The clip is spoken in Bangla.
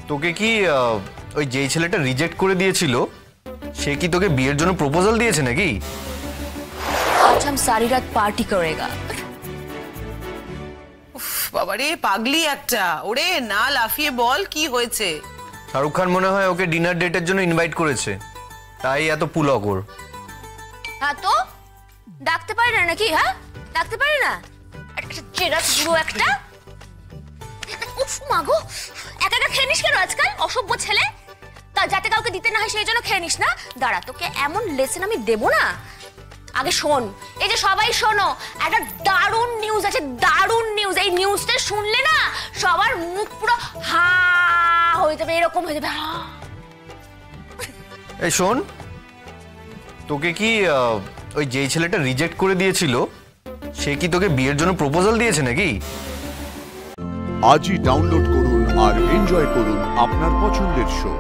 তোকে কি ওই যেই ছেলেটা রিজেক্ট করে দিয়েছিল সে কি তোকে বিয়ের জন্য প্রপোজাল দিয়েছে নাকি? आज हम सारी रात पार्टी करेगा। বাবা রে, পাগলি একটা। ওরে না, লাফিয়ে বল কি হয়েছে। শাহরুখ খান মনে হয় ওকে ডিনার ডেটের জন্য ইনভাইট করেছে, তাই এত পুলকর। हाँ तो ডাকতে পারে না নাকি? হ্যাঁ ডাকতে পারে না? একটা চেরা পুরো একটা। উফ মাগো, একা একা খেয়ে নিস কেন আজকাল? অসভ্য ছেলে। তা যাতে কাউকে দিতে না হয় সেই জন্য খেয়ে নিস না। দাঁড়া, তোকে এমন লেসন আমি দেবো না। আগে শোন, এই যে সবাই শোনো, একটা দারুণ নিউজ আছে, দারুণ নিউজ। এই নিউজটা শুনলে না সবার মুখ পুরো হা হয়ে যাবে, এরকম হয়ে যাবে। এই শোন, তোকে কি ওই যেই ছেলেটা রিজেক্ট করে দিয়েছিল সে কি তোকে বিয়ের জন্য প্রপোজাল দিয়েছে নাকি? আজই ডাউনলোড করুন আর এনজয় করুন আপনার পছন্দের শো।